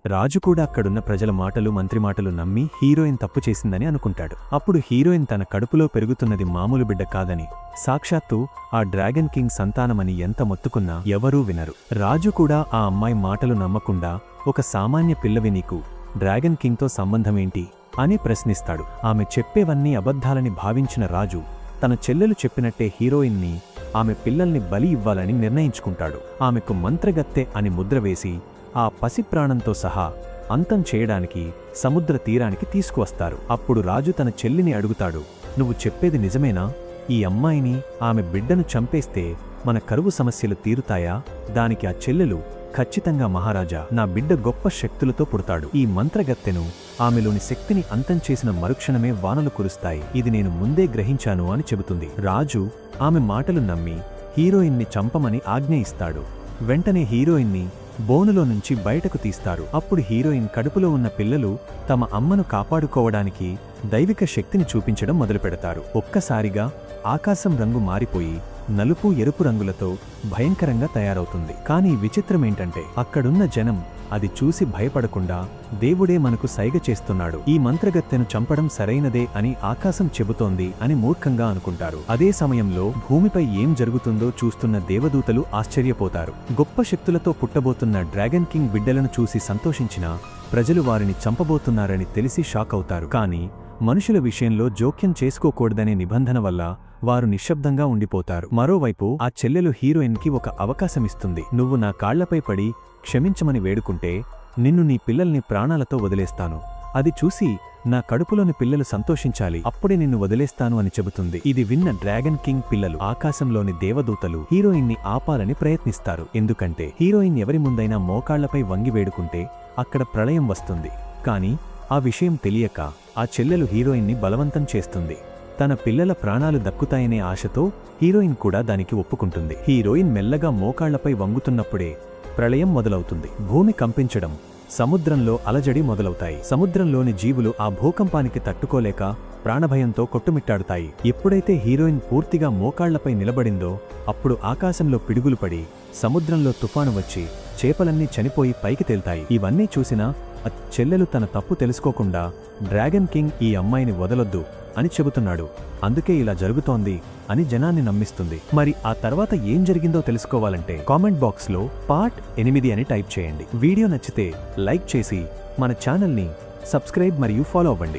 రాజు కూడా అక్కడున్న ప్రజల మాటలు మంత్రి మాటలు నమ్మి హీరోయిన్ తప్పు చేసిందని అనుకుంటాడు. అప్పుడు హీరోయిన్ తన కడుపులో పెరుగుతున్నది మామూలు బిడ్డ కాదని, సాక్షాత్తు ఆ డ్రాగన్ కింగ్ సంతానమని ఎంత మొత్తుకున్నా ఎవరూ వినరు. రాజు కూడా ఆ అమ్మాయి మాటలు నమ్మకుండా, ఒక సామాన్య పిల్లవి నీకు డ్రాగన్ కింగ్తో సంబంధమేంటి అని ప్రశ్నిస్తాడు. ఆమె చెప్పేవన్నీ అబద్ధాలని భావించిన రాజు తన చెల్లెలు చెప్పినట్టే హీరోయిన్ని, ఆమె పిల్లల్ని బలి ఇవ్వాలని నిర్ణయించుకుంటాడు. ఆమెకు మంత్రగత్తె అని ముద్రవేసి ఆ పసిప్రాణంతో సహా అంతం చేయడానికి సముద్ర తీరానికి తీసుకువస్తారు. అప్పుడు రాజు తన చెల్లిని అడుగుతాడు, నువ్వు చెప్పేది నిజమేనా? ఈ అమ్మాయిని, ఆమె బిడ్డను చంపేస్తే మన కరువు సమస్యలు తీరుతాయా? దానికి ఆ చెల్లెలు, ఖచ్చితంగా మహారాజా, నా బిడ్డ గొప్ప శక్తులతో పుడతాడు. ఈ మంత్రగత్తెను, ఆమెలోని శక్తిని అంతం చేసిన మరుక్షణమే వానలు కురుస్తాయి. ఇది నేను ముందే గ్రహించాను అని చెబుతుంది. రాజు ఆమె మాటలు నమ్మి హీరోయిన్ని చంపమని ఆజ్ఞ ఇస్తాడు. వెంటనే హీరోయిన్ని బోనులో నుంచి బయటకు తీస్తారు. అప్పుడు హీరోయిన్ కడుపులో ఉన్న పిల్లలు తమ అమ్మను కాపాడుకోవడానికి దైవిక శక్తిని చూపించడం మొదలుపెడతారు. ఒక్కసారిగా ఆకాశం రంగు మారిపోయి నలుపు ఎరుపు రంగులతో భయంకరంగా తయారవుతుంది. కానీ విచిత్రమేంటంటే అక్కడున్న జనం అది చూసి భయపడకుండా దేవుడే మనకు సైగ చేస్తున్నాడు, ఈ మంత్రగత్తెను చంపడం సరైనదే అని ఆకాశం చెబుతోంది అని మూర్ఖంగా అనుకుంటారు. అదే సమయంలో భూమిపై ఏం జరుగుతుందో చూస్తున్న దేవదూతలు ఆశ్చర్యపోతారు. గొప్ప శక్తులతో పుట్టబోతున్న డ్రాగన్ కింగ్ బిడ్డలను చూసి సంతోషించినా ప్రజలు వారిని చంపబోతున్నారని తెలిసి షాక్ అవుతారు. కానీ మనుషుల విషయంలో జోక్యం చేసుకోకూడదనే నిబంధన వల్ల వారు నిశ్శబ్దంగా ఉండిపోతారు. మరోవైపు ఆ చెల్లెలు హీరోయిన్కి ఒక అవకాశమిస్తుంది. నువ్వు నా కాళ్లపై పడి క్షమించమని వేడుకుంటే నిన్ను నీ పిల్లల్ని ప్రాణాలతో వదిలేస్తాను. అది చూసి నా కడుపులోని పిల్లలు సంతోషించాలి, అప్పుడే నిన్ను వదిలేస్తాను అని చెబుతుంది. ఇది విన్న డ్రాగన్ కింగ్ పిల్లలు, ఆకాశంలోని దేవదూతలు హీరోయిన్ని ఆపాలని ప్రయత్నిస్తారు. ఎందుకంటే హీరోయిన్ ఎవరి ముందైనా మోకాళ్లపై వంగి వేడుకుంటే అక్కడ ప్రళయం వస్తుంది. కాని ఆ విషయం తెలియక ఆ చెల్లెలు హీరోయిన్ని బలవంతం చేస్తుంది. తన పిల్లల ప్రాణాలు దక్కుతాయనే ఆశతో హీరోయిన్ కూడా దానికి ఒప్పుకుంటుంది. హీరోయిన్ మెల్లగా మోకాళ్లపై వంగుతున్నప్పుడే ప్రళయం మొదలవుతుంది. భూమి కంపించడం, సముద్రంలో అలజడి మొదలవుతాయి. సముద్రంలోని జీవులు ఆ భూకంపానికి తట్టుకోలేక ప్రాణభయంతో కొట్టుమిట్టాడుతాయి. ఎప్పుడైతే హీరోయిన్ పూర్తిగా మోకాళ్లపై నిలబడిందో అప్పుడు ఆకాశంలో పిడుగులు పడి సముద్రంలో తుఫాను వచ్చి చేపలన్నీ చనిపోయి పైకి తేల్తాయి. ఇవన్నీ చూసినా ఆ చెల్లెలు తన తప్పు తెలుసుకోకుండా డ్రాగన్ కింగ్ ఈ అమ్మాయిని వదలొద్దు అని చెబుతున్నాడు, అందుకే ఇలా జరుగుతోంది అని జనాన్ని నమ్మిస్తుంది. మరి ఆ తర్వాత ఏం జరిగిందో తెలుసుకోవాలంటే కామెంట్ బాక్స్లో పార్ట్ 8 అని టైప్ చేయండి. వీడియో నచ్చితే లైక్ చేసి మన ఛానల్ని సబ్స్క్రైబ్ మరియు ఫాలో అవ్వండి.